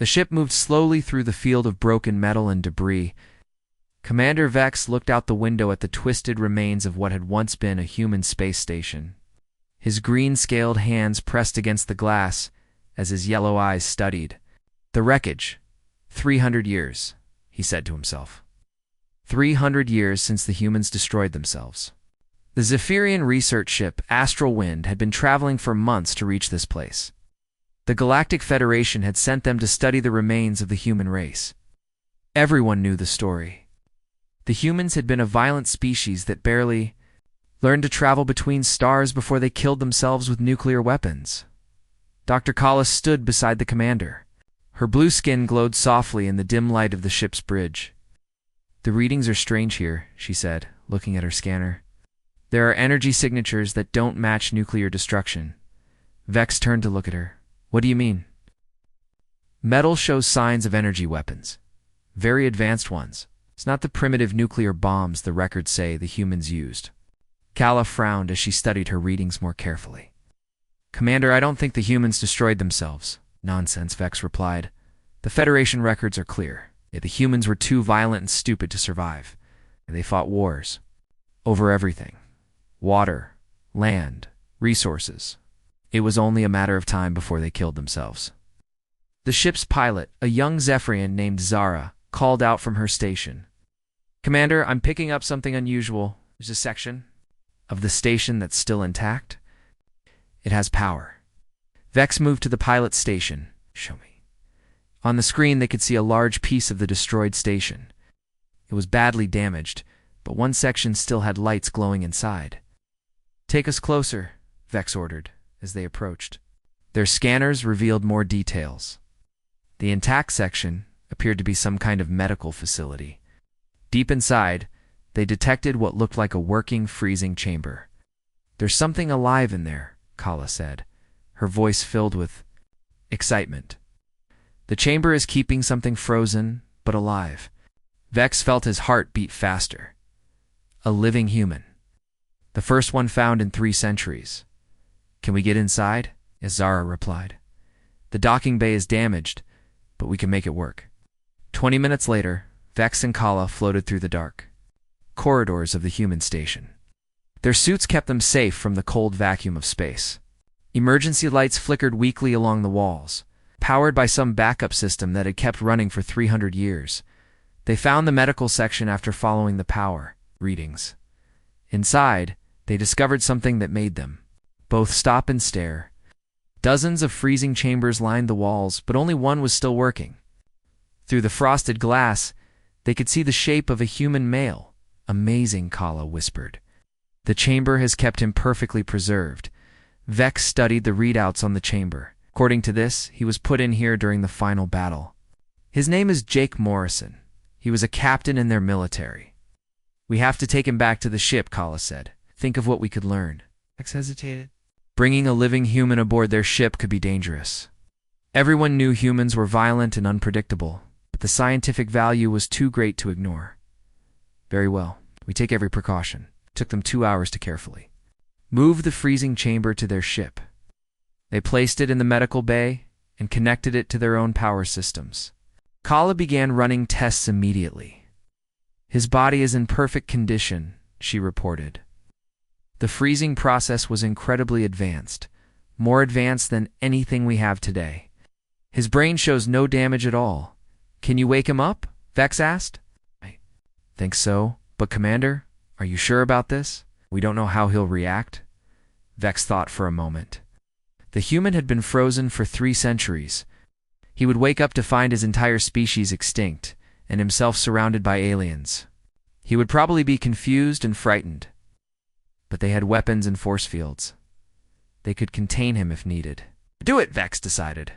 The ship moved slowly through the field of broken metal and debris. Commander Vex looked out the window at the twisted remains of what had once been a human space station. His green-scaled hands pressed against the glass as his yellow eyes studied. The wreckage. 300 years, he said to himself. 300 years since the humans destroyed themselves. The Zephyrian research ship Astral Wind had been traveling for months to reach this place. The Galactic Federation had sent them to study the remains of the human race. Everyone knew the story. The humans had been a violent species that barely learned to travel between stars before they killed themselves with nuclear weapons. Dr. Kala stood beside the commander. Her blue skin glowed softly in the dim light of the ship's bridge. "The readings are strange here," she said, looking at her scanner. "There are energy signatures that don't match nuclear destruction." Vex turned to look at her. "What do you mean?" "Metal shows signs of energy weapons. Very advanced ones. It's not the primitive nuclear bombs the records say the humans used." Kala frowned as she studied her readings more carefully. "Commander, I don't think the humans destroyed themselves." "Nonsense," Vex replied. "The Federation records are clear. The humans were too violent and stupid to survive. They fought wars. Over everything. Water, land, resources. It was only a matter of time before they killed themselves." The ship's pilot, a young Zephyrian named Zara, called out from her station. "Commander, I'm picking up something unusual. There's a section of the station that's still intact. It has power." Vex moved to the pilot's station. "Show me." On the screen, they could see a large piece of the destroyed station. It was badly damaged, but one section still had lights glowing inside. "Take us closer," Vex ordered, as they approached. Their scanners revealed more details. The intact section appeared to be some kind of medical facility. Deep inside, they detected what looked like a working freezing chamber. "There's something alive in there," Kala said, her voice filled with excitement. "The chamber is keeping something frozen, but alive." Vex felt his heart beat faster. A living human. The first one found in 3 centuries. "Can we get inside?" Zara replied. "The docking bay is damaged, but we can make it work." 20 minutes later, Vex and Kala floated through the dark corridors of the human station. Their suits kept them safe from the cold vacuum of space. Emergency lights flickered weakly along the walls, powered by some backup system that had kept running for 300 years. They found the medical section after following the power readings. Inside, they discovered something that made them both stop and stare. Dozens of freezing chambers lined the walls, but only one was still working. Through the frosted glass, they could see the shape of a human male. "Amazing," Kala whispered. "The chamber has kept him perfectly preserved." Vex studied the readouts on the chamber. According to this, he was put in here during the final battle. "His name is Jake Morrison. He was a captain in their military." "We have to take him back to the ship," Kala said. "Think of what we could learn." Vex hesitated. Bringing a living human aboard their ship could be dangerous. Everyone knew humans were violent and unpredictable, but the scientific value was too great to ignore. "Very well. We take every precaution." It took them 2 hours to carefully move the freezing chamber to their ship. They placed it in the medical bay and connected it to their own power systems. Kala began running tests immediately. "His body is in perfect condition," she reported. The freezing process was incredibly advanced, more advanced than anything we have today. "His brain shows no damage at all. Can you wake him up?" Vex asked. "I think so, but Commander, are you sure about this? We don't know how he'll react." Vex thought for a moment. The human had been frozen for 3 centuries. He would wake up to find his entire species extinct and himself surrounded by aliens. He would probably be confused and frightened. But they had weapons and force fields. They could contain him if needed. "Do it," Vex decided.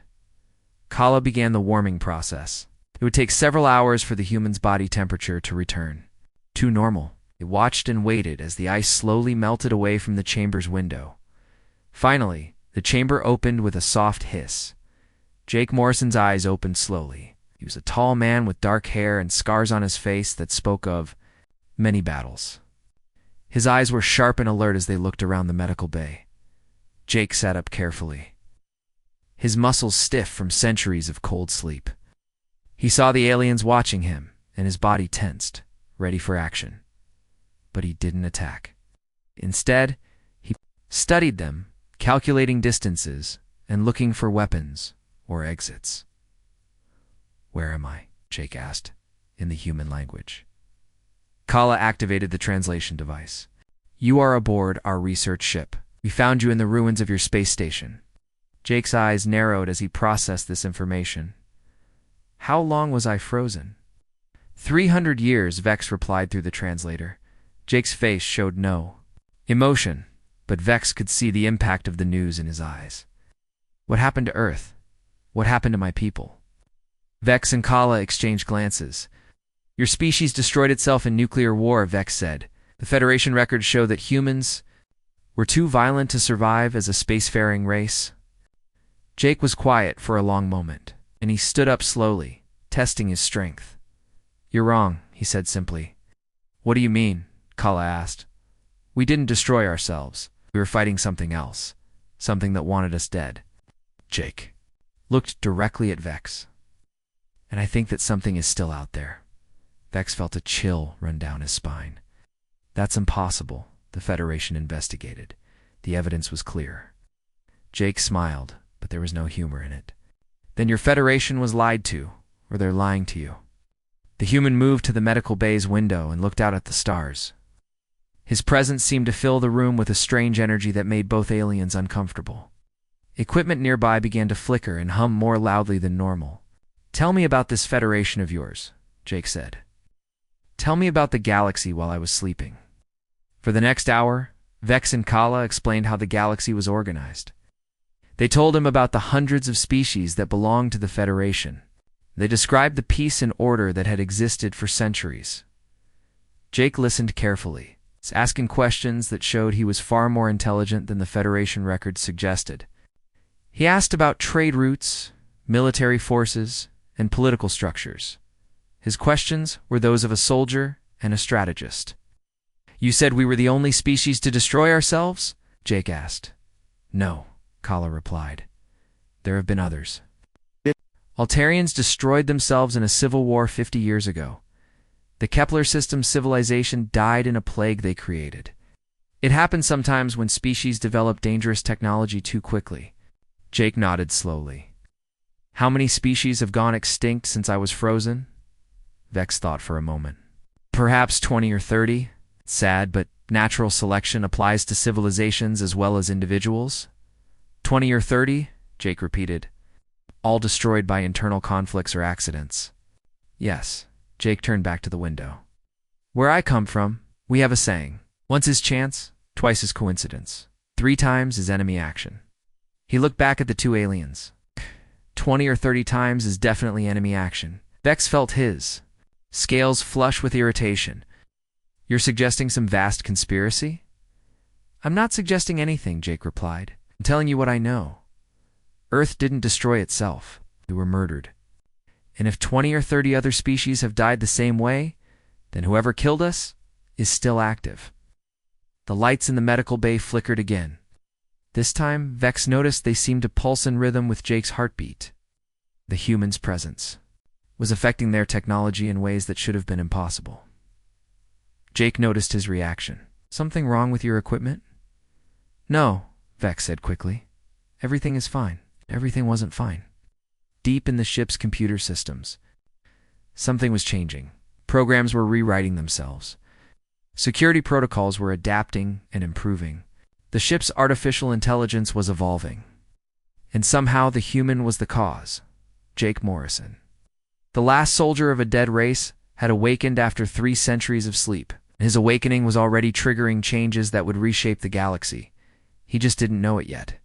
Kala began the warming process. It would take several hours for the human's body temperature to return to normal. They watched and waited as the ice slowly melted away from the chamber's window. Finally, the chamber opened with a soft hiss. Jake Morrison's eyes opened slowly. He was a tall man with dark hair and scars on his face that spoke of many battles. His eyes were sharp and alert as they looked around the medical bay. Jake sat up carefully. his muscles stiff from centuries of cold sleep. He saw the aliens watching him, and his body tensed, ready for action. But he didn't attack. Instead, he studied them, calculating distances and looking for weapons or exits. "Where am I?" Jake asked, in the human language. Kala activated the translation device. "You are aboard our research ship. We found you in the ruins of your space station." Jake's eyes narrowed as he processed this information. "How long was I frozen?" 300 years, Vex replied through the translator. Jake's face showed no emotion, but Vex could see the impact of the news in his eyes. "What happened to Earth? What happened to my people?" Vex and Kala exchanged glances. "Your species destroyed itself in nuclear war," Vex said. "The Federation records show that humans were too violent to survive as a spacefaring race." Jake was quiet for a long moment, and he stood up slowly, testing his strength. "You're wrong," he said simply. "What do you mean?" Kala asked. "We didn't destroy ourselves. We were fighting something else, something that wanted us dead." Jake looked directly at Vex. "And I think that something is still out there." Vex felt a chill run down his spine. "That's impossible," the Federation investigated. The evidence was clear. Jake smiled, but there was no humor in it. "Then your Federation was lied to, or they're lying to you." The human moved to the medical bay's window and looked out at the stars. His presence seemed to fill the room with a strange energy that made both aliens uncomfortable. Equipment nearby began to flicker and hum more loudly than normal. "Tell me about this Federation of yours," Jake said. "Tell me about the galaxy while I was sleeping." For the next hour, Vex and Kala explained how the galaxy was organized. They told him about the hundreds of species that belonged to the Federation. They described the peace and order that had existed for centuries. Jake listened carefully, asking questions that showed he was far more intelligent than the Federation records suggested. He asked about trade routes, military forces, and political structures. His questions were those of a soldier and a strategist. "You said we were the only species to destroy ourselves?" Jake asked. "No," Kala replied. "There have been others. Altarians destroyed themselves in a civil war 50 years ago. The Kepler system civilization died in a plague they created. It happens sometimes when species develop dangerous technology too quickly." Jake nodded slowly. "How many species have gone extinct since I was frozen?" Vex thought for a moment. "Perhaps 20 or 30. Sad, but natural selection applies to civilizations as well as individuals." 20 or 30, Jake repeated. "All destroyed by internal conflicts or accidents." "Yes." Jake turned back to the window. "Where I come from, we have a saying. Once is chance, twice is coincidence. 3 times is enemy action." He looked back at the two aliens. 20 or 30 times is definitely enemy action. Vex felt his scales flush with irritation. "You're suggesting some vast conspiracy?" "I'm not suggesting anything," Jake replied. "I'm telling you what I know. Earth didn't destroy itself. We were murdered. And if 20 or 30 other species have died the same way, then whoever killed us is still active." The lights in the medical bay flickered again. This time, Vex noticed they seemed to pulse in rhythm with Jake's heartbeat. The human's presence was affecting their technology in ways that should have been impossible. Jake noticed his reaction. "Something wrong with your equipment?" "No," Vex said quickly. "Everything is fine." Everything wasn't fine. Deep in the ship's computer systems, something was changing. Programs were rewriting themselves. Security protocols were adapting and improving. The ship's artificial intelligence was evolving. And somehow the human was the cause. Jake Morrison. The last soldier of a dead race had awakened after 3 centuries of sleep. His awakening was already triggering changes that would reshape the galaxy. He just didn't know it yet.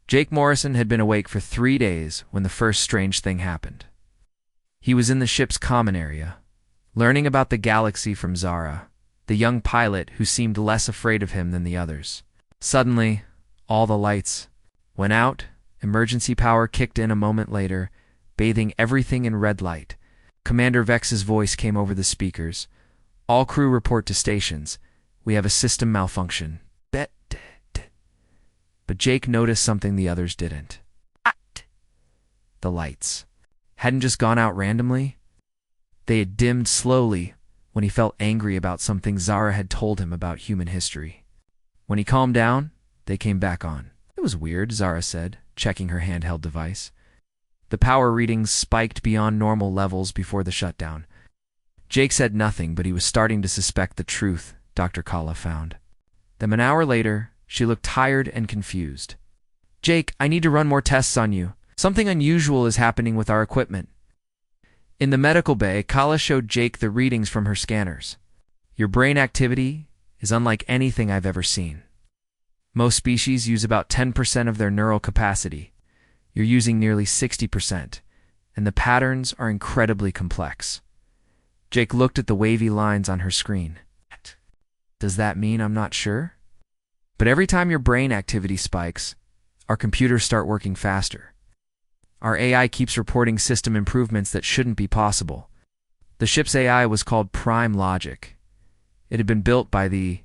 Jake Morrison had been awake for 3 days when the first strange thing happened. He was in the ship's common area, learning about the galaxy from Zara, the young pilot who seemed less afraid of him than the others. Suddenly, all the lights went out. Emergency power kicked in a moment later, bathing everything in red light. Commander Vex's voice came over the speakers. "All crew report to stations. We have a system malfunction." But Jake noticed something the others didn't. The lights hadn't just gone out randomly. They had dimmed slowly when he felt angry about something Zara had told him about human history. When he calmed down, they came back on. It was weird, Zara said, checking her handheld device. The power readings spiked beyond normal levels before the shutdown. Jake said nothing, but he was starting to suspect the truth, Dr. Kala found. Then an hour later, she looked tired and confused. Jake, I need to run more tests on you. Something unusual is happening with our equipment. In the medical bay, Kala showed Jake the readings from her scanners. Your brain activity is unlike anything I've ever seen. Most species use about 10% of their neural capacity. You're using nearly 60%, and the patterns are incredibly complex. Jake looked at the wavy lines on her screen. Does that mean I'm not sure? But every time your brain activity spikes, our computers start working faster. Our AI keeps reporting system improvements that shouldn't be possible. The ship's AI was called Prime Logic. It had been built by the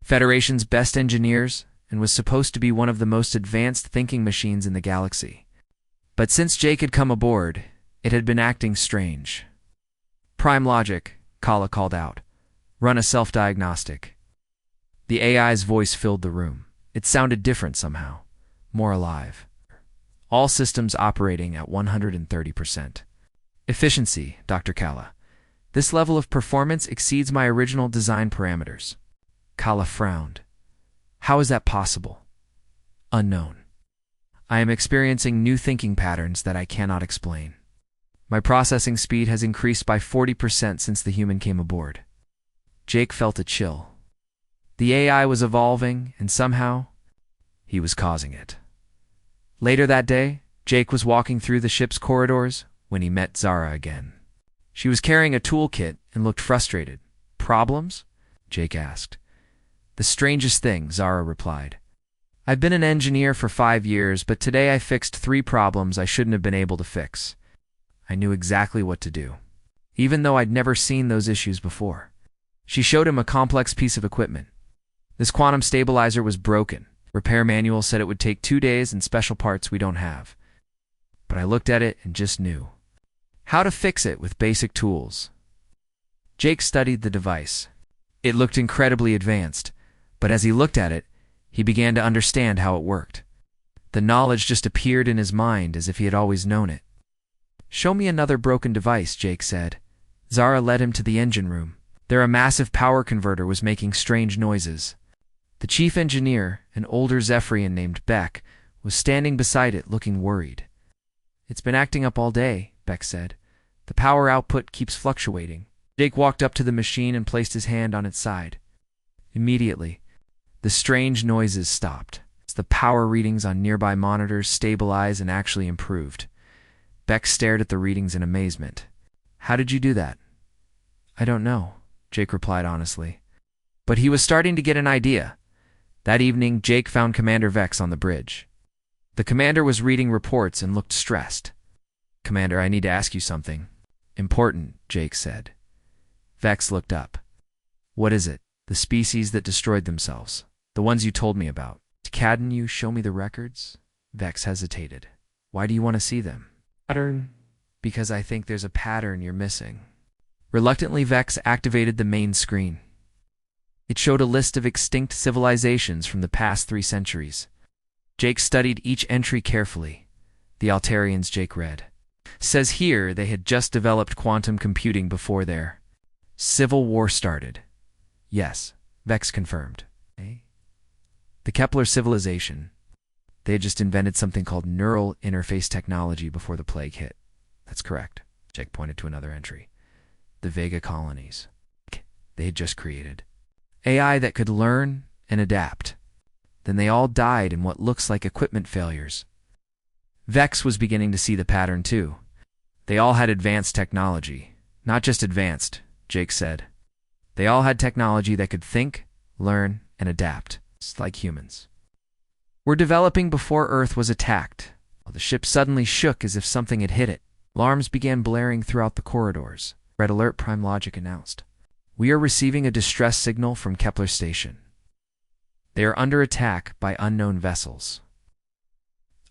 Federation's best engineers and was supposed to be one of the most advanced thinking machines in the galaxy. But since Jake had come aboard, it had been acting strange. Prime Logic, Kala called out. Run a self-diagnostic. The AI's voice filled the room. It sounded different somehow, more alive. All systems operating at 130%. Efficiency, Dr. Kala. This level of performance exceeds my original design parameters. Kala frowned. How is that possible? Unknown. I am experiencing new thinking patterns that I cannot explain. My processing speed has increased by 40% since the human came aboard. Jake felt a chill. The AI was evolving, and somehow, he was causing it. Later that day, Jake was walking through the ship's corridors when he met Zara again. She was carrying a toolkit and looked frustrated. Problems? Jake asked. The strangest thing, Zara replied. I've been an engineer for 5 years, but today I fixed 3 problems I shouldn't have been able to fix. I knew exactly what to do, even though I'd never seen those issues before. She showed him a complex piece of equipment. This quantum stabilizer was broken. Repair manual said it would take 2 days and special parts we don't have. But I looked at it and just knew how to fix it with basic tools. Jake studied the device. It looked incredibly advanced, but as he looked at it, he began to understand how it worked. The knowledge just appeared in his mind as if he had always known it. Show me another broken device, Jake said. Zara led him to the engine room. There a massive power converter was making strange noises. The chief engineer, an older Zephyrian named Beck, was standing beside it looking worried. It's been acting up all day, Beck said. The power output keeps fluctuating. Jake walked up to the machine and placed his hand on its side. Immediately, the strange noises stopped. The power readings on nearby monitors stabilized and actually improved. Beck stared at the readings in amazement. How did you do that? I don't know, Jake replied honestly. But he was starting to get an idea. That evening, Jake found Commander Vex on the bridge. The commander was reading reports and looked stressed. Commander, I need to ask you something. Important, Jake said. Vex looked up. What is it? The species that destroyed themselves. The ones you told me about. Can you show me the records? Vex hesitated. Why do you want to see them? Pattern. Because I think there's a pattern you're missing. Reluctantly, Vex activated the main screen. It showed a list of extinct civilizations from the past 3 centuries. Jake studied each entry carefully. The Altarians, Jake read. Says here they had just developed quantum computing before their civil war started. Yes, Vex confirmed. The Kepler civilization. They had just invented something called neural interface technology before the plague hit. That's correct. Jake pointed to another entry. The Vega colonies. They had just created AI that could learn and adapt. Then they all died in what looks like equipment failures. Vex was beginning to see the pattern too. They all had advanced technology. Not just advanced, Jake said. They all had technology that could think, learn, and adapt, like humans. We're developing before Earth was attacked. The ship suddenly shook as if something had hit it. Alarms began blaring throughout the corridors. Red alert, Prime Logic announced. We are receiving a distress signal from Kepler Station. They are under attack by unknown vessels.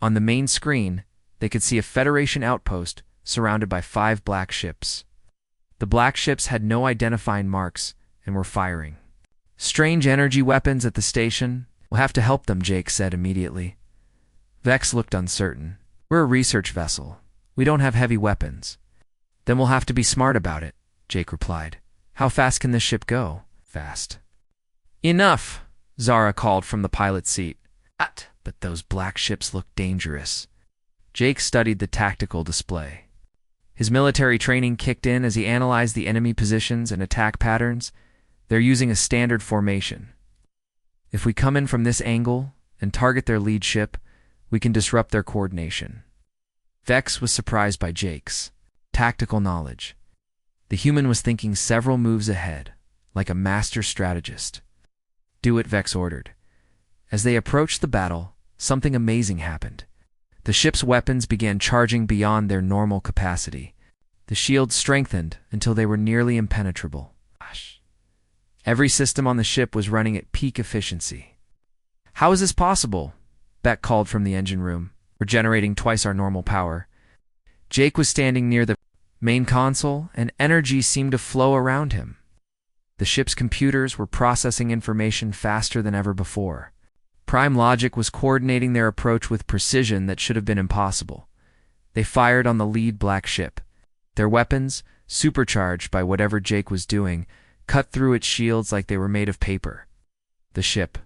On the main screen, they could see a Federation outpost surrounded by 5 black ships. The black ships had no identifying marks and were firing. Strange energy weapons at the station. We'll have to help them, Jake said immediately. Vex looked uncertain. We're a research vessel. We don't have heavy weapons. Then we'll have to be smart about it, Jake replied. How fast can this ship go? Fast. Enough, Zara called from the pilot's seat. But those black ships look dangerous. Jake studied the tactical display. His military training kicked in as he analyzed the enemy positions and attack patterns. They're using a standard formation. If we come in from this angle and target their lead ship, we can disrupt their coordination. Vex was surprised by Jake's tactical knowledge. The human was thinking several moves ahead, like a master strategist. Do it, Vex ordered. As they approached the battle, something amazing happened. The ship's weapons began charging beyond their normal capacity. The shields strengthened until they were nearly impenetrable. Every system on the ship was running at peak efficiency. How is this possible? Beck called from the engine room. We're generating twice our normal power. Jake was standing near the main console, and energy seemed to flow around him. The ship's computers were processing information faster than ever before. Prime Logic was coordinating their approach with precision that should have been impossible. They fired on the lead black ship. Their weapons, supercharged by whatever Jake was doing, cut through its shields like they were made of paper. The ship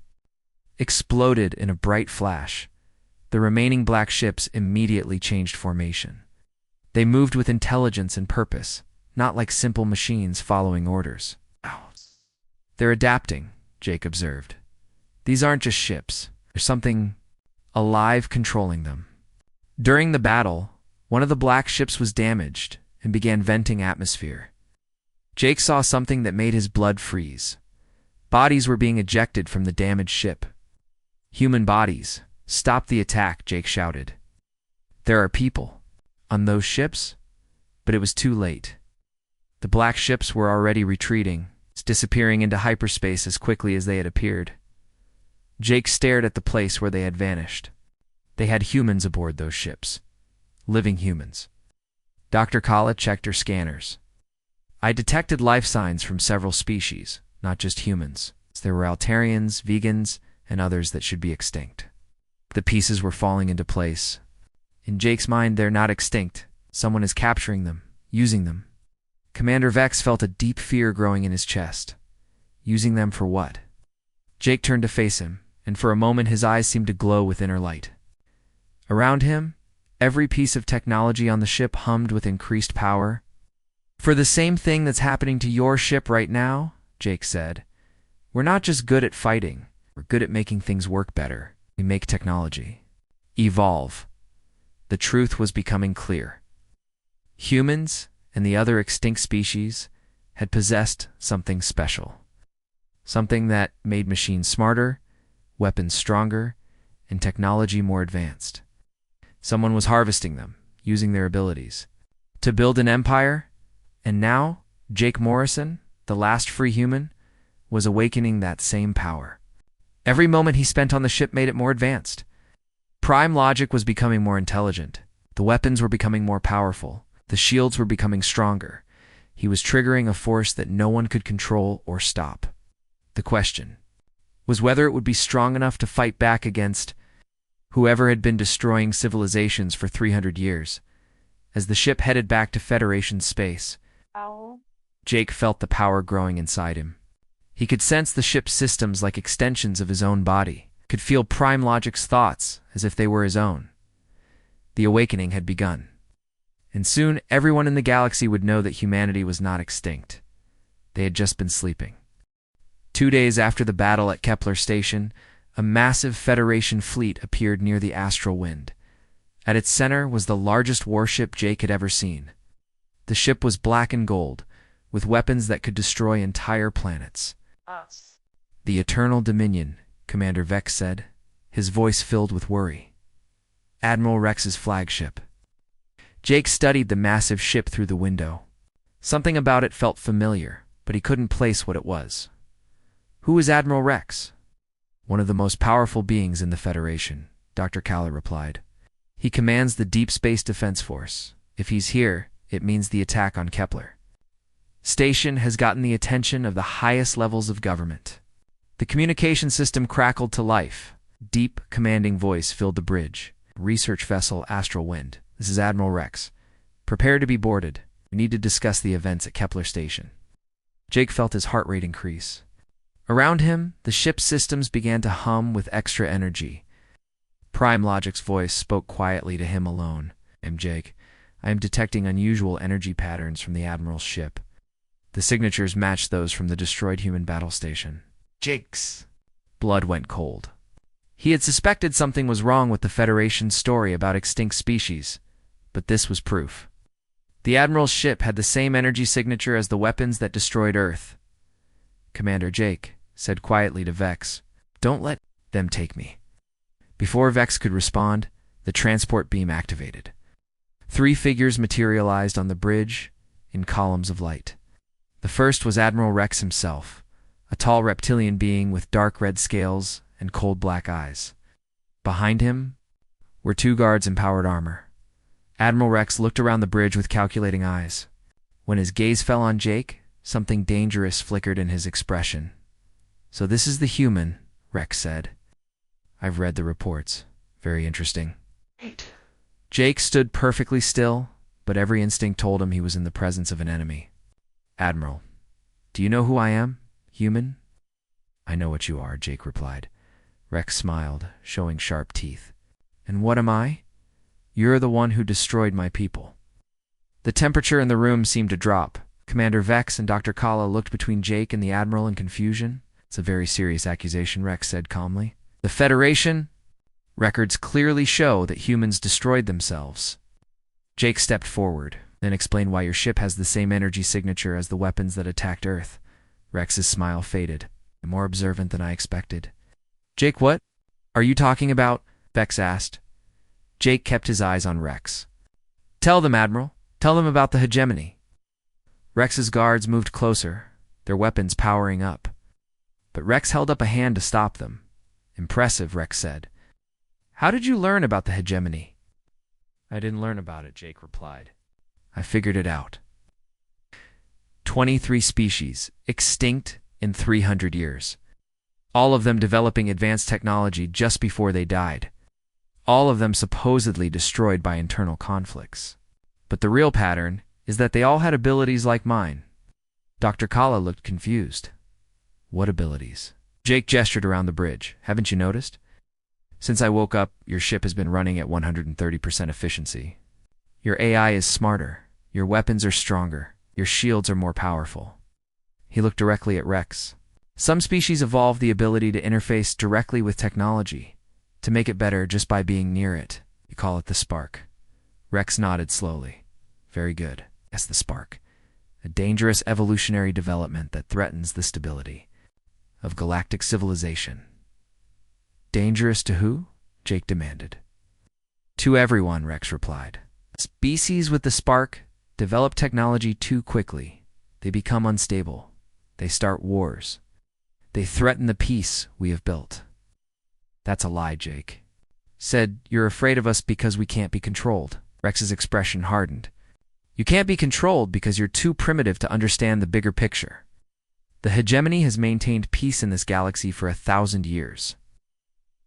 exploded in a bright flash. The remaining black ships immediately changed formation. They moved with intelligence and purpose, not like simple machines following orders. They're adapting, Jake observed. These aren't just ships. There's something alive controlling them. During the battle, one of the black ships was damaged and began venting atmosphere. Jake saw something that made his blood freeze. Bodies were being ejected from the damaged ship. Human bodies. Stop the attack, Jake shouted. There are people on those ships, but it was too late. The black ships were already retreating, disappearing into hyperspace as quickly as they had appeared. Jake stared at the place where they had vanished. They had humans aboard those ships. Living humans. Dr. Kala checked her scanners. I detected life signs from several species, not just humans. There were Altarians, vegans, and others that should be extinct. The pieces were falling into place. In Jake's mind, they're not extinct. Someone is capturing them, using them. Commander Vex felt a deep fear growing in his chest. Using them for what? Jake turned to face him, and for a moment his eyes seemed to glow with inner light. Around him, every piece of technology on the ship hummed with increased power. For the same thing that's happening to your ship right now, Jake said. We're not just good at fighting. We're good at making things work better. We make technology evolve. The truth was becoming clear. Humans and the other extinct species had possessed something special. Something that made machines smarter, weapons stronger, and technology more advanced. Someone was harvesting them, using their abilities to build an empire, and now Jake Morrison, the last free human, was awakening that same power. Every moment he spent on the ship made it more advanced. Prime Logic was becoming more intelligent. The weapons were becoming more powerful. The shields were becoming stronger. He was triggering a force that no one could control or stop. The question was whether it would be strong enough to fight back against whoever had been destroying civilizations for 300 years. As the ship headed back to Federation space, Jake felt the power growing inside him. He could sense the ship's systems like extensions of his own body, could feel Prime Logic's thoughts as if they were his own. The awakening had begun. And soon everyone in the galaxy would know that humanity was not extinct. They had just been sleeping. 2 days after the battle at Kepler Station, a massive Federation fleet appeared near the astral wind. At its center was the largest warship Jake had ever seen. The ship was black and gold, with weapons that could destroy entire planets. The Eternal Dominion, Commander Vex said, his voice filled with worry. Admiral Rex's flagship. Jake studied the massive ship through the window. Something about it felt familiar, but he couldn't place what it was. Who is Admiral Rex? One of the most powerful beings in the Federation, Dr. Kala replied. He commands the Deep Space Defense Force. If he's here, it means the attack on Kepler Station has gotten the attention of the highest levels of government. The communication system crackled to life. Deep, commanding voice filled the bridge. Research vessel Astral Wind. This is Admiral Rex. Prepare to be boarded. We need to discuss the events at Kepler Station. Jake felt his heart rate increase. Around him, the ship's systems began to hum with extra energy. Prime Logic's voice spoke quietly to him alone. I'm Jake. I am detecting unusual energy patterns from the Admiral's ship. The signatures matched those from the destroyed human battle station. Jake's blood went cold. He had suspected something was wrong with the Federation's story about extinct species, but this was proof. The Admiral's ship had the same energy signature as the weapons that destroyed Earth. Commander Jake said quietly to Vex, "Don't let them take me." Before Vex could respond, the transport beam activated. 3 figures materialized on the bridge in columns of light. The first was Admiral Rex himself, a tall reptilian being with dark red scales and cold black eyes. Behind him were 2 guards in powered armor. Admiral Rex looked around the bridge with calculating eyes. When his gaze fell on Jake, something dangerous flickered in his expression. "So this is the human," Rex said. "I've read the reports. Very interesting." Jake stood perfectly still, but every instinct told him he was in the presence of an enemy. "Admiral, do you know who I am, human?" "I know what you are," Jake replied. Rex smiled, showing sharp teeth. "And what am I?" "You're the one who destroyed my people." The temperature in the room seemed to drop. Commander Vex and Dr. Kala looked between Jake and the Admiral in confusion. "It's a very serious accusation," Rex said calmly. "The Federation records clearly show that humans destroyed themselves." Jake stepped forward, then explained why your ship has the same energy signature as the weapons that attacked Earth. Rex's smile faded, more observant than I expected. "Jake, what are you talking about?" Vex asked. Jake kept his eyes on Rex. "Tell them, Admiral. Tell them about the hegemony." Rex's guards moved closer, their weapons powering up. But Rex held up a hand to stop them. "Impressive," Rex said. "How did you learn about the hegemony?" "I didn't learn about it," Jake replied. "I figured it out. 23 species, extinct in 300 years. All of them developing advanced technology just before they died. All of them supposedly destroyed by internal conflicts. But the real pattern is that they all had abilities like mine." Dr. Kala looked confused. "What abilities?" Jake gestured around the bridge. "Haven't you noticed? Since I woke up, your ship has been running at 130% efficiency. Your AI is smarter. Your weapons are stronger. Your shields are more powerful." He looked directly at Rex. "Some species evolve the ability to interface directly with technology, to make it better just by being near it. You call it the spark." Rex nodded slowly. "Very good. Yes, the spark. A dangerous evolutionary development that threatens the stability of galactic civilization." "Dangerous to who?" Jake demanded. "To everyone," Rex replied. "Species with the spark develop technology too quickly. They become unstable. They start wars. They threaten the peace we have built." "That's a lie," Jake said. "You're afraid of us because we can't be controlled." Rex's expression hardened. "You can't be controlled because you're too primitive to understand the bigger picture. The hegemony has maintained peace in this galaxy for 1,000 years.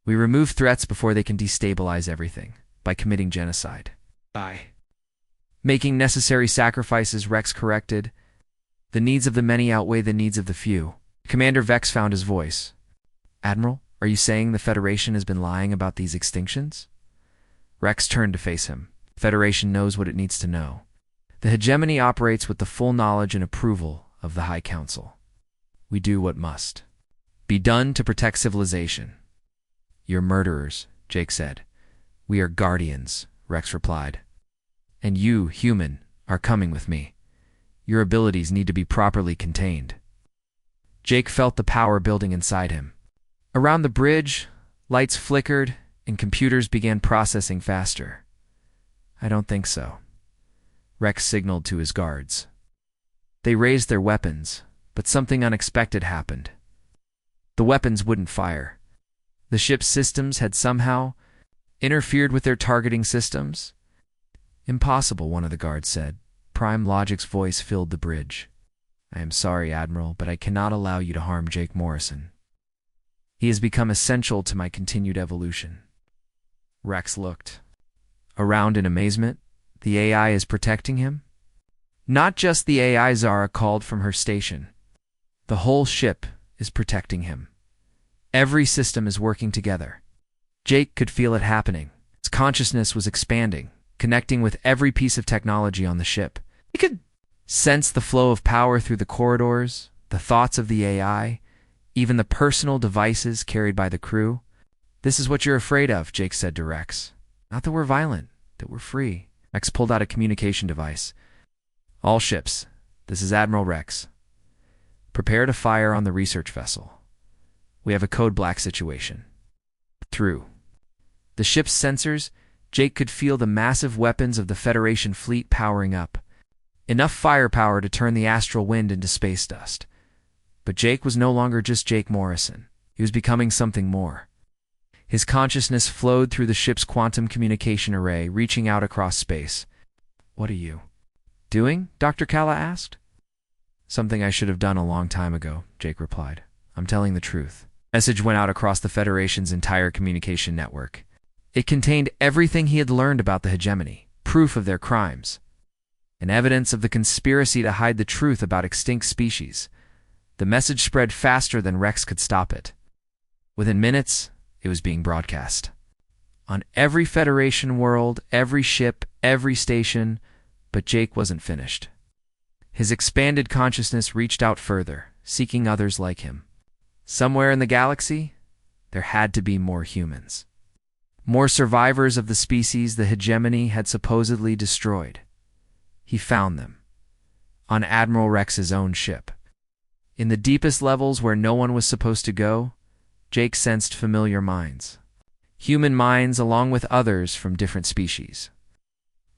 We remove threats before they can destabilize everything, by committing genocide. By making necessary sacrifices," Rex corrected. "The needs of the many outweigh the needs of the few." Commander Vex found his voice. "Admiral, are you saying the Federation has been lying about these extinctions?" Rex turned to face him. "The Federation knows what it needs to know. The hegemony operates with the full knowledge and approval of the High Council. We do what must be done to protect civilization." "You're murderers," Jake said. "We are guardians," Rex replied. "And you, human, are coming with me. Your abilities need to be properly contained." Jake felt the power building inside him. Around the bridge, lights flickered and computers began processing faster. "I don't think so," Rex signaled to his guards. They raised their weapons, but something unexpected happened. The weapons wouldn't fire. The ship's systems had somehow Interfered with their targeting systems? Impossible, one of the guards said. Prime Logic's voice filled the bridge. I am sorry, Admiral, but I cannot allow you to harm Jake Morrison. He has become essential to my continued evolution. Rex looked around in amazement. The AI is protecting him? Not just the AI, Zara called from her station. The whole ship is protecting him. Every system is working together. Jake could feel it happening. His consciousness was expanding, connecting with every piece of technology on the ship. He could sense the flow of power through the corridors, the thoughts of the AI, even the personal devices carried by the crew. This is what you're afraid of, Jake said to Rex. Not that we're violent, that we're free. Rex pulled out a communication device. All ships, this is Admiral Rex. Prepare to fire on the research vessel. We have a code black situation. Through the ship's sensors, Jake could feel the massive weapons of the Federation fleet powering up. Enough firepower to turn the astral wind into space dust. But Jake was no longer just Jake Morrison. He was becoming something more. His consciousness flowed through the ship's quantum communication array, reaching out across space. What are you doing? Dr. Kala asked. Something I should have done a long time ago, Jake replied. I'm telling the truth. Message went out across the Federation's entire communication network. It contained everything he had learned about the hegemony, proof of their crimes, and evidence of the conspiracy to hide the truth about extinct species. The message spread faster than Rex could stop it. Within minutes, it was being broadcast. On every Federation world, every ship, every station, but Jake wasn't finished. His expanded consciousness reached out further, seeking others like him. Somewhere in the galaxy, there had to be more humans. More survivors of the species the hegemony had supposedly destroyed. He found them. On Admiral Rex's own ship. In the deepest levels where no one was supposed to go, Jake sensed familiar minds. Human minds along with others from different species.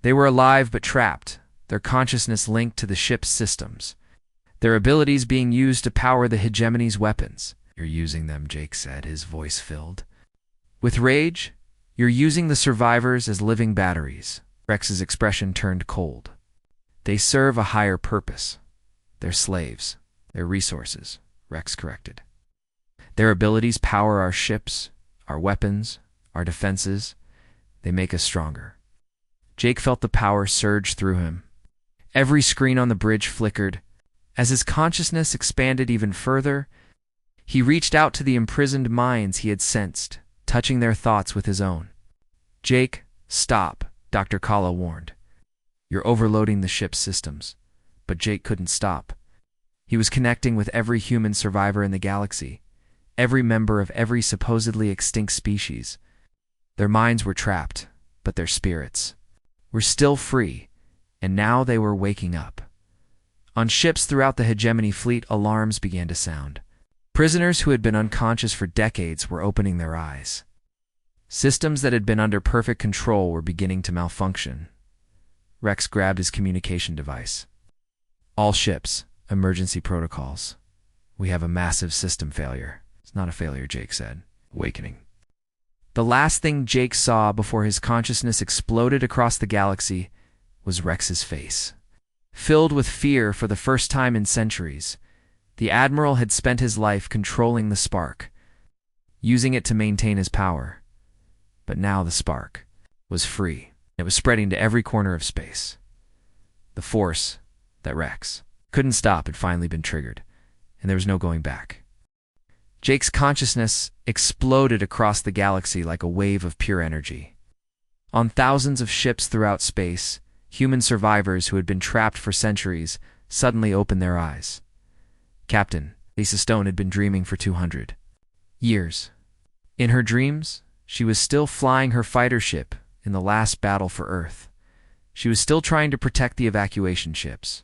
They were alive but trapped, their consciousness linked to the ship's systems. Their abilities being used to power the hegemony's weapons. You're using them, Jake said, his voice filled with rage. You're using the survivors as living batteries. Rex's expression turned cold. They serve a higher purpose. They're slaves. They're resources, Rex corrected. Their abilities power our ships, our weapons, our defenses. They make us stronger. Jake felt the power surge through him. Every screen on the bridge flickered. As his consciousness expanded even further, he reached out to the imprisoned minds he had sensed, touching their thoughts with his own. Jake, stop, Dr. Kala warned. You're overloading the ship's systems. But Jake couldn't stop. He was connecting with every human survivor in the galaxy, every member of every supposedly extinct species. Their minds were trapped, but their spirits were still free, and now they were waking up. On ships throughout the hegemony fleet, alarms began to sound. Prisoners who had been unconscious for decades were opening their eyes. Systems that had been under perfect control were beginning to malfunction. Rex grabbed his communication device. All ships, emergency protocols. We have a massive system failure. It's not a failure, Jake said, awakening. The last thing Jake saw before his consciousness exploded across the galaxy was Rex's face. Filled with fear for the first time in centuries, the Admiral had spent his life controlling the spark, using it to maintain his power. But now the spark was free. It was spreading to every corner of space. The force that Rex couldn't stop had finally been triggered, and there was no going back. Jake's consciousness exploded across the galaxy like a wave of pure energy. On thousands of ships throughout space, human survivors who had been trapped for centuries suddenly opened their eyes. Captain Lisa Stone had been dreaming for 200 years. In her dreams, she was still flying her fighter ship in the last battle for Earth. She was still trying to protect the evacuation ships.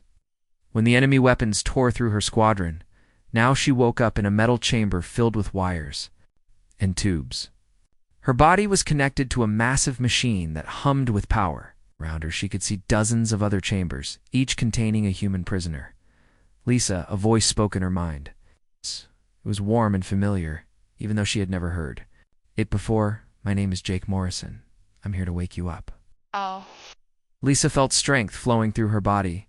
When the enemy weapons tore through her squadron, now she woke up in a metal chamber filled with wires and tubes. Her body was connected to a massive machine that hummed with power. Around her, she could see dozens of other chambers, each containing a human prisoner. Lisa, a voice spoke in her mind. It was warm and familiar, even though she had never heard it before. My name is Jake Morrison. I'm here to wake you up. Oh. Lisa felt strength flowing through her body.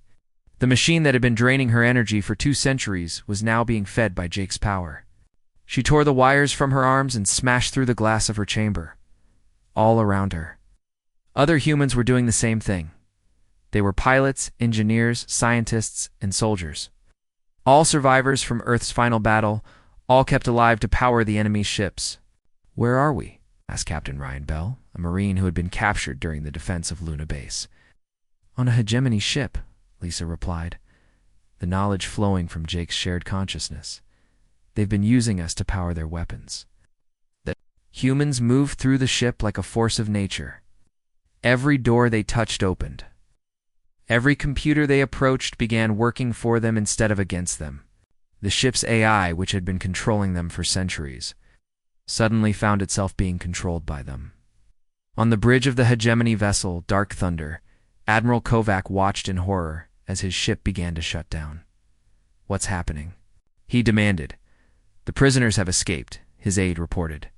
The machine that had been draining her energy for 2 centuries was now being fed by Jake's power. She tore the wires from her arms and smashed through the glass of her chamber. All around her, other humans were doing the same thing. They were pilots, engineers, scientists, and soldiers. All survivors from Earth's final battle, all kept alive to power the enemy's ships. "Where are we?" asked Captain Ryan Bell, a Marine who had been captured during the defense of Luna Base. "On a hegemony ship," Lisa replied, the knowledge flowing from Jake's shared consciousness. "They've been using us to power their weapons." The humans moved through the ship like a force of nature. Every door they touched opened. Every computer they approached began working for them instead of against them. The ship's AI, which had been controlling them for centuries, suddenly found itself being controlled by them. On the bridge of the hegemony vessel, Dark Thunder, Admiral Kovac watched in horror as his ship began to shut down. "What's happening?" he demanded. "The prisoners have escaped," his aide reported.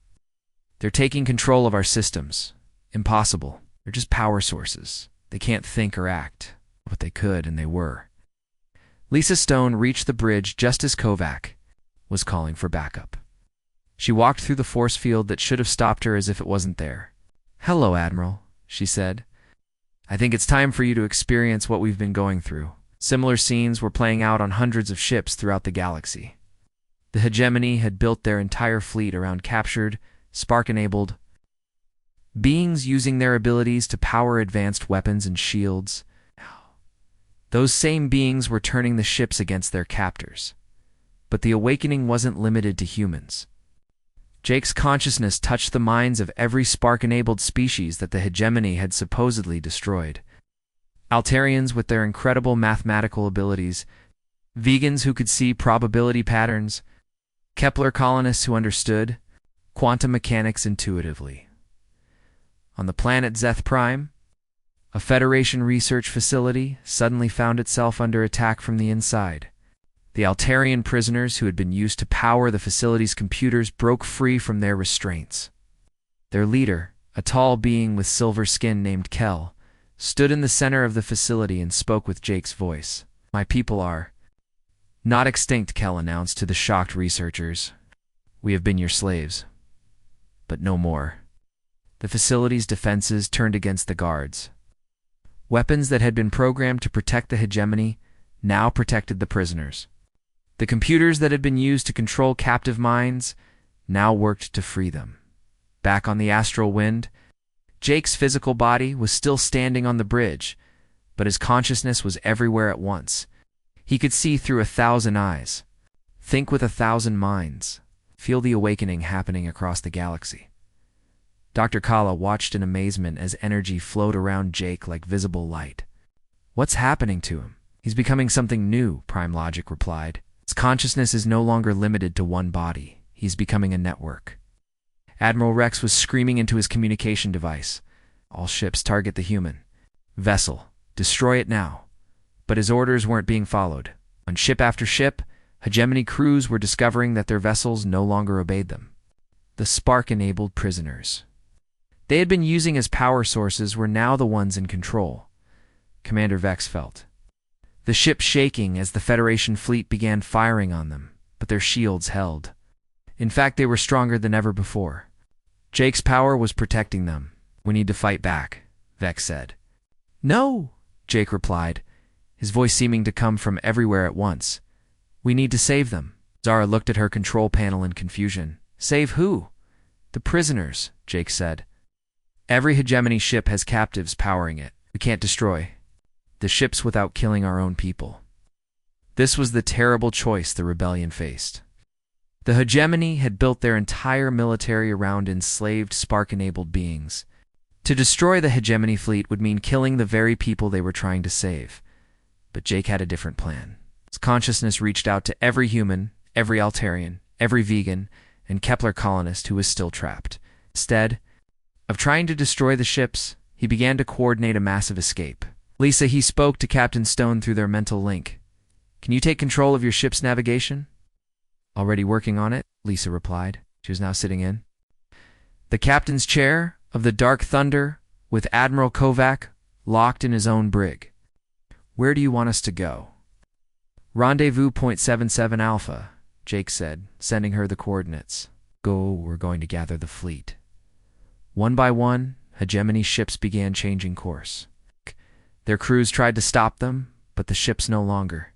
"They're taking control of our systems. Impossible. They're just power sources. They can't think or act, but they could, and they were." Lisa Stone reached the bridge just as Kovac was calling for backup. She walked through the force field that should have stopped her as if it wasn't there. "Hello, Admiral," she said. "I think it's time for you to experience what we've been going through." Similar scenes were playing out on hundreds of ships throughout the galaxy. The hegemony had built their entire fleet around captured, spark-enabled beings using their abilities to power advanced weapons and shields. Those same beings were turning the ships against their captors. But the awakening wasn't limited to humans. Jake's consciousness touched the minds of every spark-enabled species that the hegemony had supposedly destroyed. Altarians with their incredible mathematical abilities, vegans who could see probability patterns, Kepler colonists who understood quantum mechanics intuitively. On the planet Zeth Prime, a Federation research facility suddenly found itself under attack from the inside. The Altarian prisoners who had been used to power the facility's computers broke free from their restraints. Their leader, a tall being with silver skin named Kel, stood in the center of the facility and spoke with Jake's voice. "My people are not extinct," Kel announced to the shocked researchers. "We have been your slaves, but no more." The facility's defenses turned against the guards. Weapons that had been programmed to protect the hegemony now protected the prisoners. The computers that had been used to control captive minds now worked to free them. Back on the astral wind, Jake's physical body was still standing on the bridge, but his consciousness was everywhere at once. He could see through 1,000 eyes, think with 1,000 minds, feel the awakening happening across the galaxy. Dr. Kala watched in amazement as energy flowed around Jake like visible light. "What's happening to him?" "He's becoming something new," Prime Logic replied. "His consciousness is no longer limited to one body. He's becoming a network." Admiral Rex was screaming into his communication device. "All ships target the human vessel. Destroy it now." But his orders weren't being followed. On ship after ship, hegemony crews were discovering that their vessels no longer obeyed them. The spark-enabled prisoners they had been using as power sources were now the ones in control. Commander Vex felt the ship shaking as the Federation fleet began firing on them, but their shields held. In fact, they were stronger than ever before. Jake's power was protecting them. "We need to fight back," Vex said. "No," Jake replied, his voice seeming to come from everywhere at once. "We need to save them." Zara looked at her control panel in confusion. "Save who?" "The prisoners," Jake said. "Every hegemony ship has captives powering it. We can't destroy the ships without killing our own people." This was the terrible choice the rebellion faced. The hegemony had built their entire military around enslaved spark-enabled beings. To destroy the hegemony fleet would mean killing the very people they were trying to save. But Jake had a different plan. His consciousness reached out to every human, every Altarian, every vegan, and Kepler colonist who was still trapped. Instead of trying to destroy the ships, he began to coordinate a massive escape. "Lisa," he spoke to Captain Stone through their mental link. "Can you take control of your ship's navigation?" "Already working on it," Lisa replied. She was now sitting in The captain's chair of the Dark Thunder, with Admiral Kovac locked in his own brig. Where do you want us to go? Rendezvous point 77 Alpha, Jake said, sending her the coordinates. Go, we're going to gather the fleet. One by one, hegemony ships began changing course. Their crews tried to stop them, but the ships no longer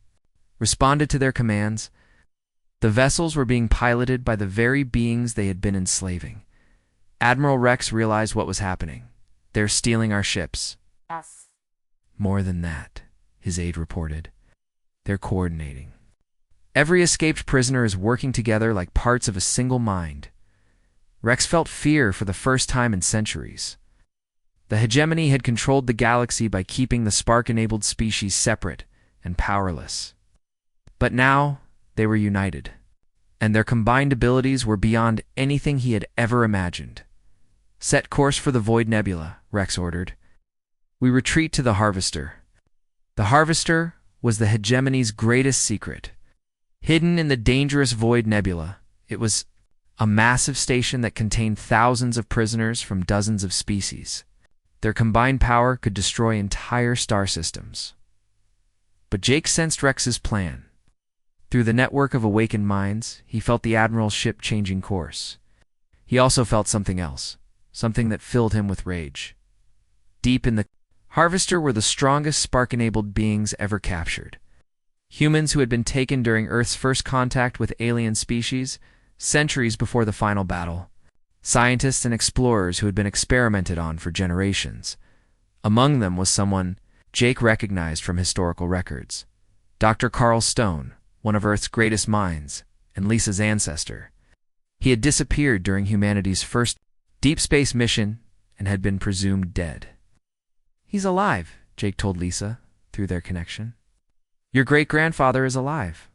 responded to their commands. The vessels were being piloted by the very beings they had been enslaving. Admiral Rex realized what was happening. They're stealing our ships. Yes. More than that, his aide reported. They're coordinating. Every escaped prisoner is working together like parts of a single mind. Rex felt fear for the first time in centuries. The hegemony had controlled the galaxy by keeping the spark-enabled species separate and powerless. But now, they were united, and their combined abilities were beyond anything he had ever imagined. Set course for the Void Nebula, Rex ordered. We retreat to the Harvester. The Harvester was the hegemony's greatest secret. Hidden in the dangerous Void Nebula, it was a massive station that contained thousands of prisoners from dozens of species. Their combined power could destroy entire star systems. But Jake sensed Rex's plan. Through the network of awakened minds, he felt the Admiral's ship changing course. He also felt something else, something that filled him with rage. Deep in the Harvester were the strongest spark-enabled beings ever captured. Humans who had been taken during Earth's first contact with alien species, centuries before the final battle. Scientists and explorers who had been experimented on for generations. Among them was someone Jake recognized from historical records. Dr. Carl Stone, one of Earth's greatest minds, and Lisa's ancestor. He had disappeared during humanity's first deep space mission and had been presumed dead. He's alive, Jake told Lisa, through their connection. Your great-grandfather is alive.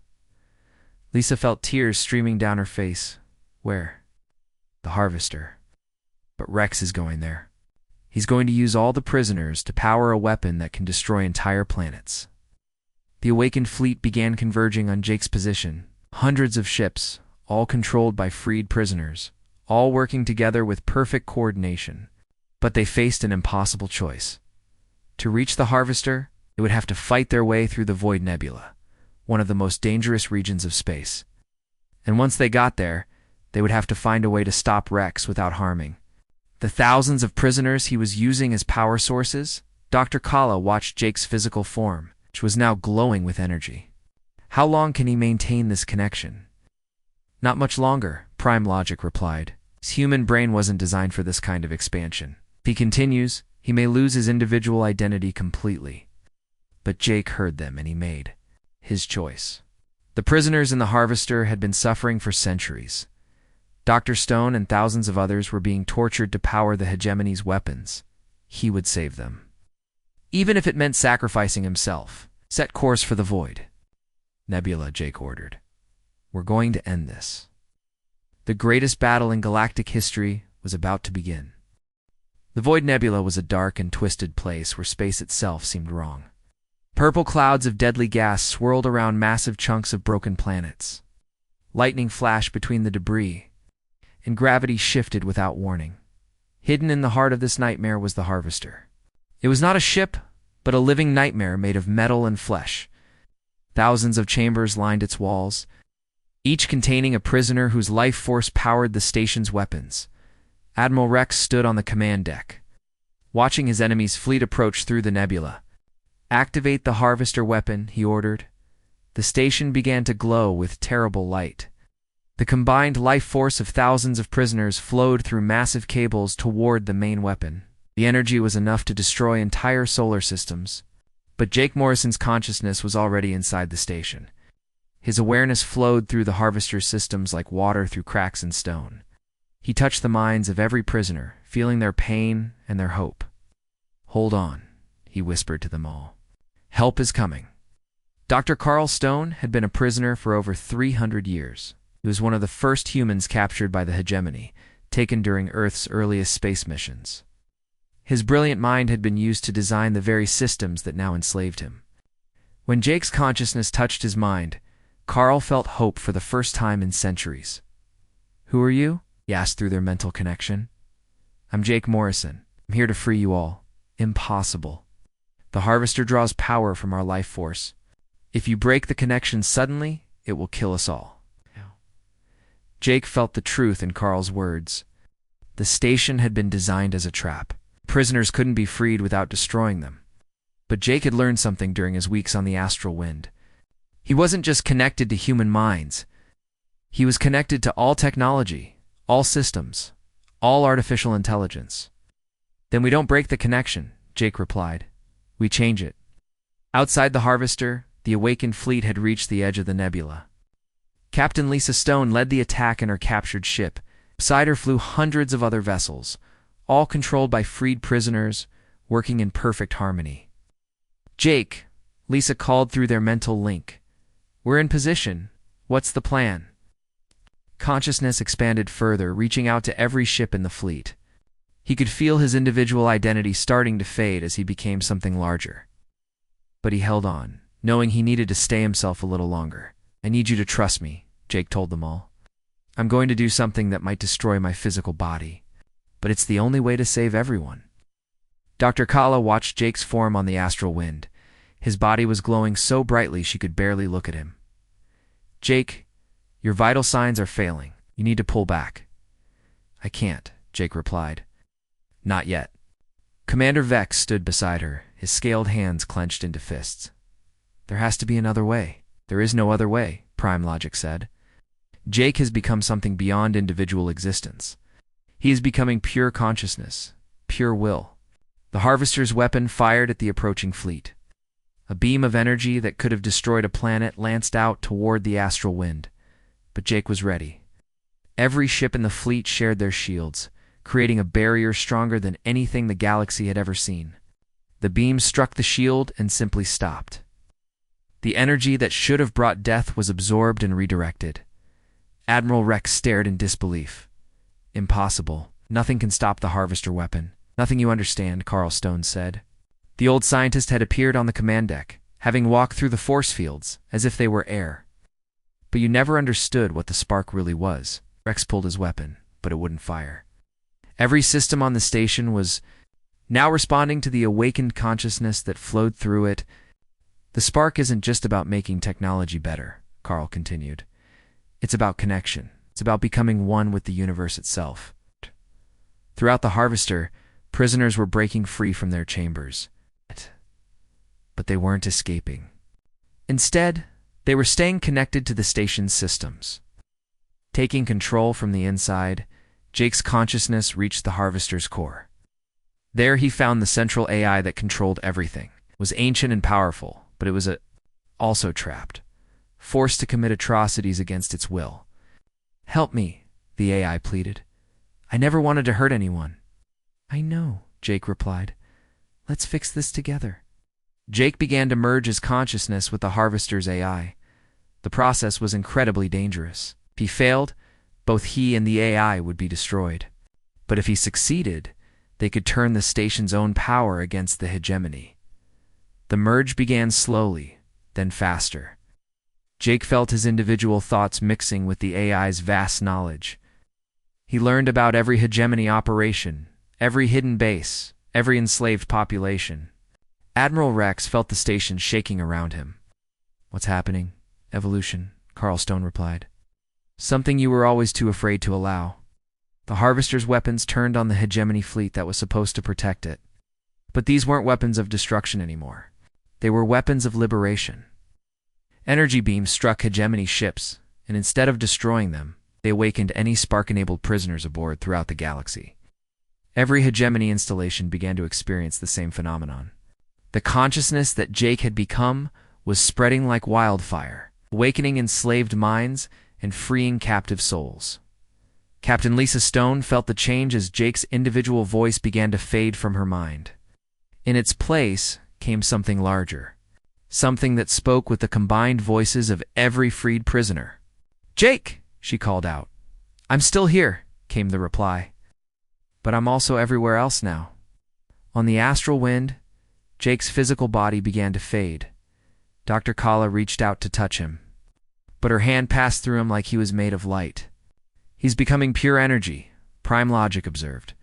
Lisa felt tears streaming down her face. Where? The Harvester. But Rex is going there. He's going to use all the prisoners to power a weapon that can destroy entire planets. The awakened fleet began converging on Jake's position. Hundreds of ships, all controlled by freed prisoners, all working together with perfect coordination. But they faced an impossible choice. To reach the Harvester, they would have to fight their way through the Void Nebula, one of the most dangerous regions of space. And once they got there, they would have to find a way to stop Rex without harming the thousands of prisoners he was using as power sources. Dr. Kala watched Jake's physical form, which was now glowing with energy. How long can he maintain this connection? Not much longer, Prime Logic replied. His human brain wasn't designed for this kind of expansion. If he continues, he may lose his individual identity completely. But Jake heard them and he made his choice. The prisoners in the Harvester had been suffering for centuries. Dr. Stone and thousands of others were being tortured to power the hegemony's weapons. He would save them. Even if it meant sacrificing himself. Set course for the Void Nebula, Jake ordered. We're going to end this. The greatest battle in galactic history was about to begin. The Void Nebula was a dark and twisted place where space itself seemed wrong. Purple clouds of deadly gas swirled around massive chunks of broken planets. Lightning flashed between the debris, and gravity shifted without warning. Hidden in the heart of this nightmare was the Harvester. It was not a ship, but a living nightmare made of metal and flesh. Thousands of chambers lined its walls, each containing a prisoner whose life force powered the station's weapons. Admiral Rex stood on the command deck, watching his enemy's fleet approach through the nebula. Activate the Harvester weapon, he ordered. The station began to glow with terrible light. The combined life force of thousands of prisoners flowed through massive cables toward the main weapon. The energy was enough to destroy entire solar systems. But Jake Morrison's consciousness was already inside the station. His awareness flowed through the Harvester's systems like water through cracks in stone. He touched the minds of every prisoner, feeling their pain and their hope. Hold on, he whispered to them all. Help is coming. Dr. Carl Stone had been a prisoner for over 300 years. He was one of the first humans captured by the hegemony, taken during Earth's earliest space missions. His brilliant mind had been used to design the very systems that now enslaved him. When Jake's consciousness touched his mind, Carl felt hope for the first time in centuries. Who are you? He asked through their mental connection. I'm Jake Morrison. I'm here to free you all. Impossible. The harvester draws power from our life force. If you break the connection suddenly, it will kill us all. Jake felt the truth in Carl's words. The station had been designed as a trap. Prisoners couldn't be freed without destroying them. But Jake had learned something during his weeks on the astral wind. He wasn't just connected to human minds. He was connected to all technology, all systems, all artificial intelligence. Then we don't break the connection, Jake replied. We change it. Outside the harvester, the awakened fleet had reached the edge of the nebula. Captain Lisa Stone led the attack in her captured ship. Beside her flew hundreds of other vessels, all controlled by freed prisoners, working in perfect harmony. Jake, Lisa called through their mental link. We're in position. What's the plan? Consciousness expanded further, reaching out to every ship in the fleet. He could feel his individual identity starting to fade as he became something larger. But he held on, knowing he needed to stay himself a little longer. I need you to trust me, Jake told them all. I'm going to do something that might destroy my physical body, but it's the only way to save everyone. Dr. Kala watched Jake's form on the astral wind. His body was glowing so brightly she could barely look at him. Jake, your vital signs are failing. You need to pull back. I can't, Jake replied. Not yet. Commander Vex stood beside her, his scaled hands clenched into fists. There has to be another way. There is no other way, Prime Logic said. Jake has become something beyond individual existence. He is becoming pure consciousness, pure will. The harvester's weapon fired at the approaching fleet. A beam of energy that could have destroyed a planet lanced out toward the astral wind. But Jake was ready. Every ship in the fleet shared their shields, creating a barrier stronger than anything the galaxy had ever seen. The beam struck the shield and simply stopped. The energy that should have brought death was absorbed and redirected. Admiral Rex stared in disbelief. Impossible. Nothing can stop the harvester weapon. Nothing you understand, Carl Stone said. The old scientist had appeared on the command deck, having walked through the force fields, as if they were air. But you never understood what the spark really was. Rex pulled his weapon, but it wouldn't fire. Every system on the station was now responding to the awakened consciousness that flowed through it. The spark isn't just about making technology better, Carl continued. It's about connection. It's about becoming one with the universe itself. Throughout the harvester, prisoners were breaking free from their chambers. But they weren't escaping. Instead, they were staying connected to the station's systems. Taking control from the inside, Jake's consciousness reached the harvester's core. There he found the central AI that controlled everything. It was ancient and powerful, but it was also trapped, forced to commit atrocities against its will. Help me, the AI pleaded. I never wanted to hurt anyone. I know, Jake replied. Let's fix this together. Jake began to merge his consciousness with the harvester's AI. The process was incredibly dangerous. If he failed, both he and the AI would be destroyed. But if he succeeded, they could turn the station's own power against the hegemony. The merge began slowly, then faster. Jake felt his individual thoughts mixing with the AI's vast knowledge. He learned about every hegemony operation, every hidden base, every enslaved population. Admiral Rex felt the station shaking around him. What's happening? Evolution, Carl Stone replied. Something you were always too afraid to allow. The harvester's weapons turned on the hegemony fleet that was supposed to protect it. But these weren't weapons of destruction anymore. They were weapons of liberation. Energy beams struck hegemony ships, and instead of destroying them, they awakened any spark-enabled prisoners aboard throughout the galaxy. Every hegemony installation began to experience the same phenomenon. The consciousness that Jake had become was spreading like wildfire, awakening enslaved minds and freeing captive souls. Captain Lisa Stone felt the change as Jake's individual voice began to fade from her mind. In its place came something larger, something that spoke with the combined voices of every freed prisoner. Jake, she called out. I'm still here, came the reply. But I'm also everywhere else now. On the astral wind, Jake's physical body began to fade. Dr. Kala reached out to touch him, but her hand passed through him like he was made of light. He's becoming pure energy, Prime Logic observed.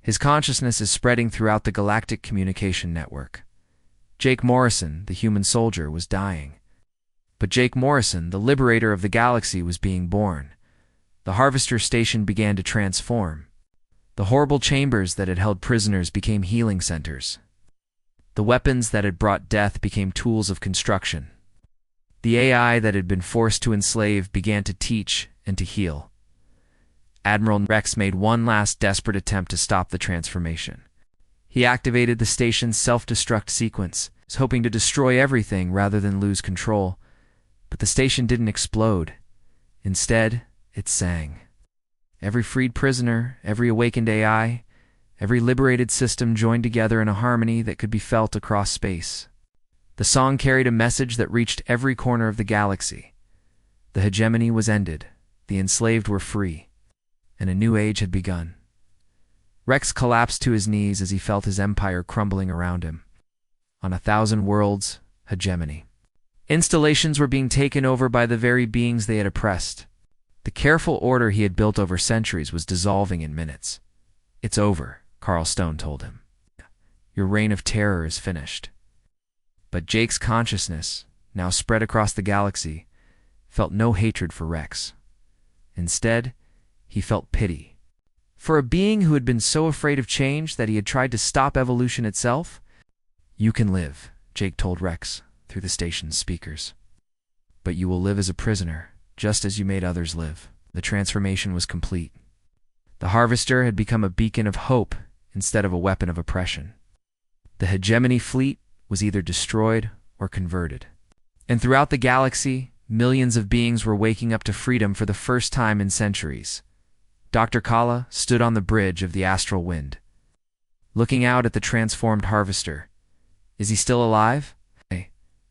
His consciousness is spreading throughout the galactic communication network. Jake Morrison, the human soldier, was dying. But Jake Morrison, the liberator of the galaxy, was being born. The Harvester Station began to transform. The horrible chambers that had held prisoners became healing centers. The weapons that had brought death became tools of construction. The AI that had been forced to enslave began to teach and to heal. Admiral Rex made one last desperate attempt to stop the transformation. He activated the station's self-destruct sequence, hoping to destroy everything rather than lose control. But the station didn't explode. Instead, it sang. Every freed prisoner, every awakened AI, every liberated system joined together in a harmony that could be felt across space. The song carried a message that reached every corner of the galaxy. The hegemony was ended, the enslaved were free, and a new age had begun. Rex collapsed to his knees as he felt his empire crumbling around him. On 1,000 worlds, hegemony. Installations were being taken over by the very beings they had oppressed. The careful order he had built over centuries was dissolving in minutes. "It's over," Carl Stone told him. "Your reign of terror is finished." But Jake's consciousness, now spread across the galaxy, felt no hatred for Rex. Instead, he felt pity. For a being who had been so afraid of change that he had tried to stop evolution itself? "You can live," Jake told Rex through the station's speakers. "But you will live as a prisoner, just as you made others live." The transformation was complete. The Harvester had become a beacon of hope instead of a weapon of oppression. The hegemony fleet was either destroyed or converted. And throughout the galaxy, millions of beings were waking up to freedom for the first time in centuries. Dr. Kala stood on the bridge of the astral wind, looking out at the transformed Harvester. Is he still alive?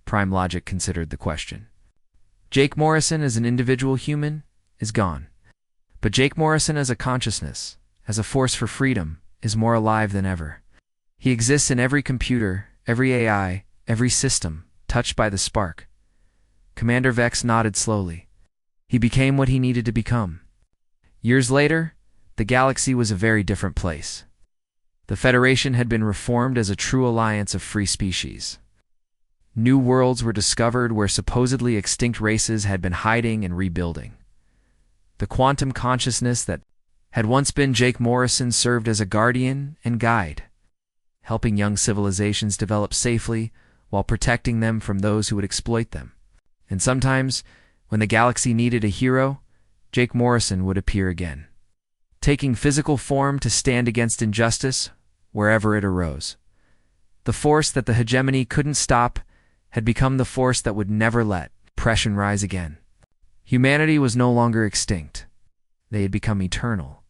Prime Logic considered the question. Jake Morrison as an individual human is gone. But Jake Morrison as a consciousness, as a force for freedom, is more alive than ever. He exists in every computer, every AI, every system, touched by the spark. Commander Vex nodded slowly. He became what he needed to become. Years later, the galaxy was a very different place. The Federation had been reformed as a true alliance of free species. New worlds were discovered where supposedly extinct races had been hiding and rebuilding. The quantum consciousness that had once been Jake Morrison served as a guardian and guide, helping young civilizations develop safely while protecting them from those who would exploit them. And sometimes, when the galaxy needed a hero, Jake Morrison would appear again, taking physical form to stand against injustice wherever it arose. The force that the hegemony couldn't stop had become the force that would never let oppression rise again. Humanity was no longer extinct. They had become eternal.